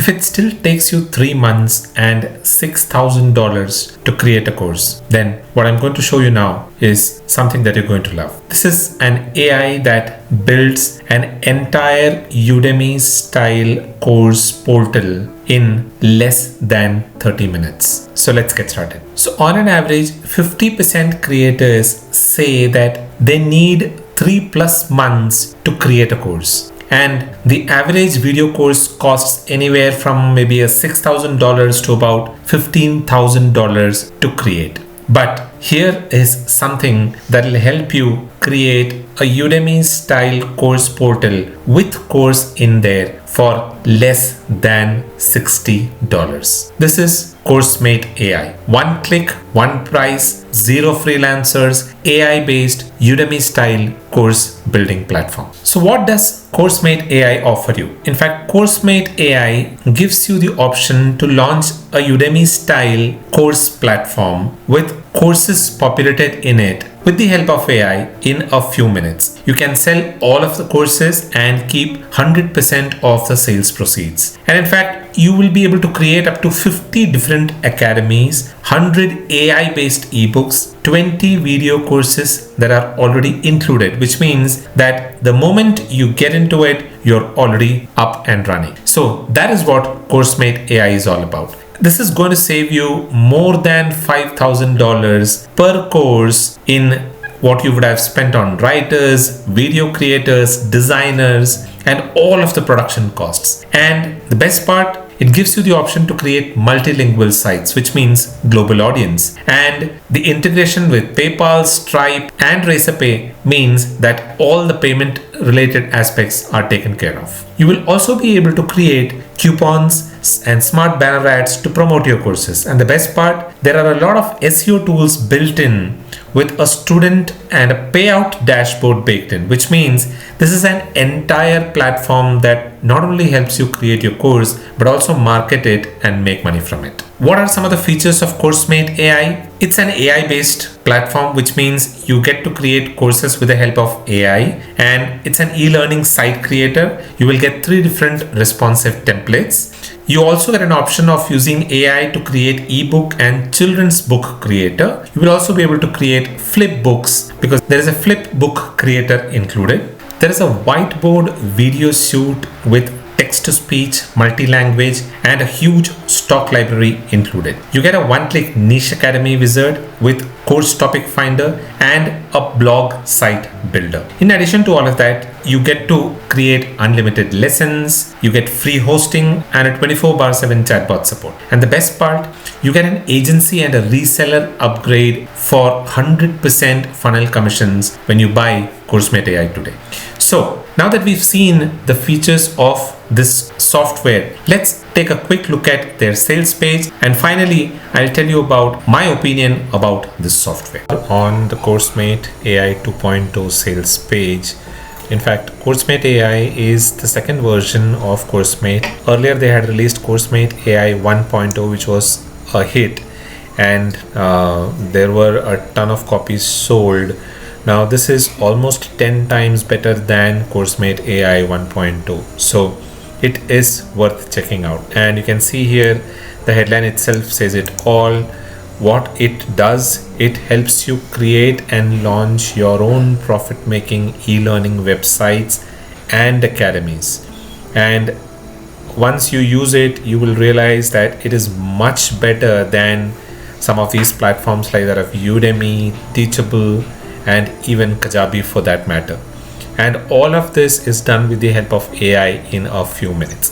If it still takes you 3 months and $6,000 to create a course, then what I'm going to show you now is something that you're going to love. This is an AI that builds an entire Udemy-style course portal in less than 30 minutes. So let's get started. So on an average, 50% creators say that they need 3+ months to create a course. And the average video course costs anywhere from maybe $6,000 to about $15,000 to create. But here is something that will help you create a Udemy style course portal with course in there for less than $60. This is CourseMate AI. One click, one price, zero freelancers, AI-based Udemy style course building platform. So what does CourseMate AI offer you? In fact, CourseMate AI gives you the option to launch a Udemy style course platform with courses populated in it with the help of AI in a few minutes. You can sell all of the courses and keep 100% of the sales proceeds. And in fact, you will be able to create up to 50 different academies, 100 AI-based ebooks, 20 video courses that are already included, which means that the moment you get into it, you're already up and running. So that is what CourseMate AI is all about. This is going to save you more than $5,000 per course in what you would have spent on writers, video creators, designers, and all of the production costs. And the best part, it gives you the option to create multilingual sites, which means global audience. And the integration with PayPal, Stripe, and Razorpay means that all the payment related aspects are taken care of. You will also be able to create coupons and smart banner ads to promote your courses. And the best part, there are a lot of SEO tools built in with a student and a payout dashboard baked in, which means this is an entire platform that not only helps you create your course, but also market it and make money from it. What are some of the features of CourseMate AI? It's an AI-based platform, which means you get to create courses with the help of AI, and it's an e-learning site creator. You will get 3 different responsive templates. You also get an option of using AI to create ebook and children's book creator. You will also be able to create flip books because there is a flip book creator included. There is a whiteboard video suite with text-to-speech, multi-language, and a huge stock library included. You get a one-click niche academy wizard with course topic finder and a blog site builder. In addition to all of that, you get to create unlimited lessons, you get free hosting and a 24/7 chatbot support. And the best part, you get an agency and a reseller upgrade for 100% funnel commissions when you buy CourseMate AI today. So now that we've seen the features of this software, let's take a quick look at their sales page, and finally I'll tell you about my opinion about this software. On the CourseMate AI 2.0 sales page, in fact, CourseMate AI is the second version of CourseMate. Earlier they had released CourseMate AI 1.0, which was a hit, and there were a ton of copies sold. Now this is almost 10 times better than CourseMate AI 1.2. So it is worth checking out. And you can see here the headline itself says it all. What it does, it helps you create and launch your own profit-making e-learning websites and academies. And once you use it, you will realize that it is much better than some of these platforms like that of Udemy, Teachable, and even Kajabi for that matter. And all of this is done with the help of AI in a few minutes.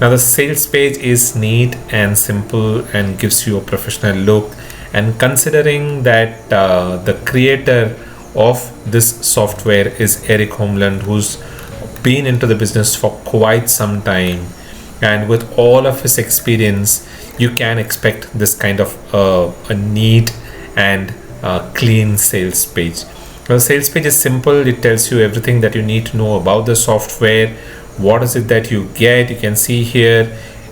Now the sales page is neat and simple and gives you a professional look. And considering that the creator of this software is Eric Homeland, who's been into the business for quite some time, and with all of his experience, you can expect this kind of a neat and clean sales page. Now, the sales page is simple. It tells you everything that you need to know about the software. What is it that you get? You can see here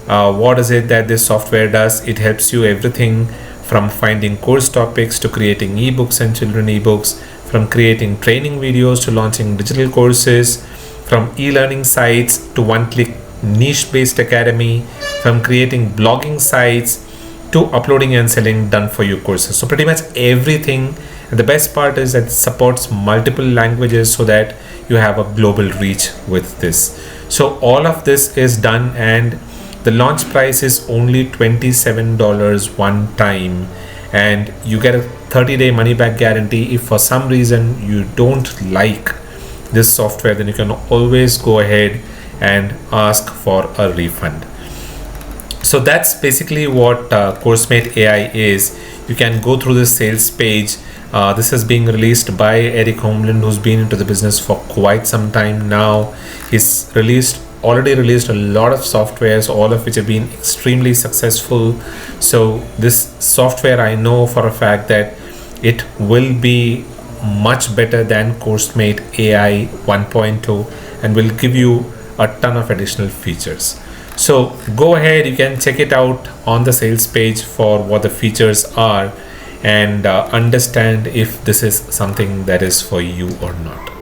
what is it that this software does. It helps you everything from finding course topics to creating ebooks and children ebooks, from creating training videos to launching digital courses, from e-learning sites to one-click niche-based academy, from creating blogging sites to uploading and selling done for you courses. So pretty much everything. And the best part is that it supports multiple languages so that you have a global reach with this. So all of this is done, and the launch price is only $27 one time, and you get a 30-day money back guarantee. If for some reason you don't like this software, then you can always go ahead and ask for a refund. So that's basically what CourseMate AI is. You can go through the sales page. This is being released by Eric Homeland, who's been into the business for quite some time now. He's already released a lot of softwares, all of which have been extremely successful. So this software, I know for a fact that it will be much better than CourseMate AI 1.0 and will give you a ton of additional features. So go ahead, you can check it out on the sales page for what the features are, and understand if this is something that is for you or not.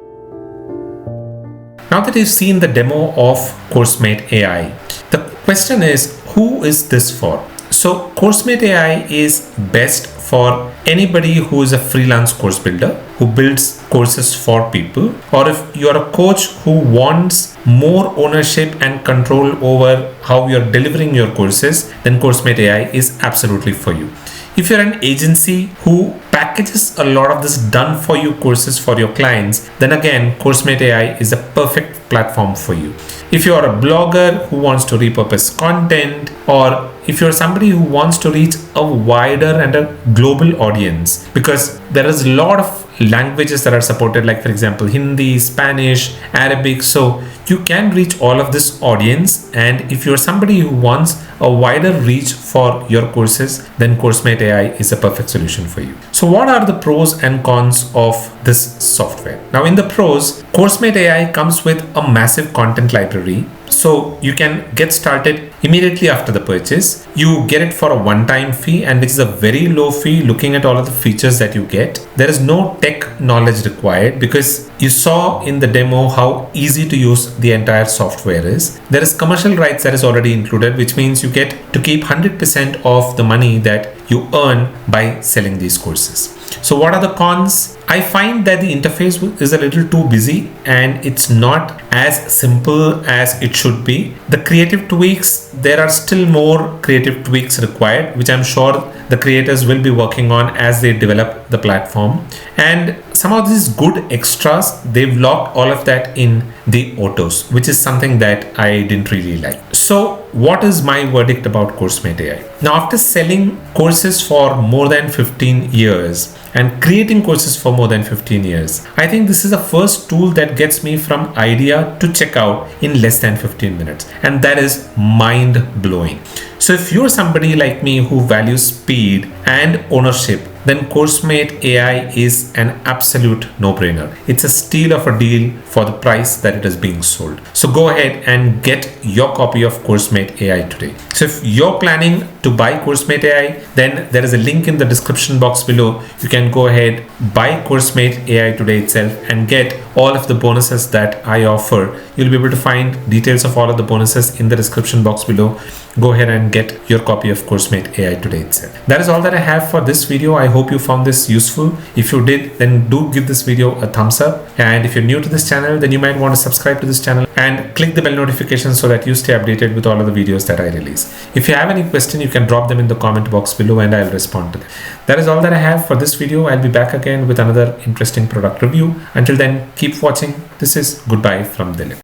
Now that you've seen the demo of CourseMate AI, the question is, who is this for? So CourseMate AI is best for anybody who is a freelance course builder who builds courses for people, or if you're a coach who wants more ownership and control over how you're delivering your courses, then CourseMate AI is absolutely for you. If you're an agency who packages a lot of this done for you courses for your clients, then again, CourseMate AI is a perfect platform for you. If you are a blogger who wants to repurpose content, or if you're somebody who wants to reach a wider and a global audience, because there is a lot of languages that are supported, like for example Hindi, Spanish, Arabic, so you can reach all of this audience. And if you're somebody who wants a wider reach for your courses, then CourseMate AI is a perfect solution for you. So what are the pros and cons of this software? Now in the pros, CourseMate AI comes with a massive content library, so you can get started immediately after the purchase. You get it for a one-time fee, and which is a very low fee looking at all of the features that you get. There is no tech knowledge required, because you saw in the demo how easy to use the entire software is. There is commercial rights that is already included, which means you get to keep 100% of the money that you earn by selling these courses. So what are the cons? I find that the interface is a little too busy and it's not as simple as it should be. The creative tweaks, there are still more creative tweaks required, which I'm sure the creators will be working on as they develop the platform. And some of these good extras, they've locked all of that in the autos, which is something that I didn't really like. So what is my verdict about CourseMate AI? Now, after selling courses for more than 15 years and creating courses for more than 15 years, I think this is the first tool that gets me from idea to checkout in less than 15 minutes. And that is mind blowing. So if you're somebody like me who values speed and ownership, then CourseMate AI is an absolute no-brainer. It's a steal of a deal for the price that it is being sold. So go ahead and get your copy of CourseMate AI today. So if you're planning to buy CourseMate AI, then there is a link in the description box below. You can go ahead, buy CourseMate AI today itself and get all of the bonuses that I offer. You'll be able to find details of all of the bonuses in the description box below. Go ahead and get your copy of CourseMate AI today itself. That is all that I have for this video. I hope you found this useful. If you did, then do give this video a thumbs up. And if you're new to this channel, then you might want to subscribe to this channel and click the bell notification so that you stay updated with all of the videos that I release. If you have any question, you can drop them in the comment box below and I'll respond to them. That is all that I have for this video. I'll be back again with another interesting product review. Until then, keep watching. This is goodbye from Dilip.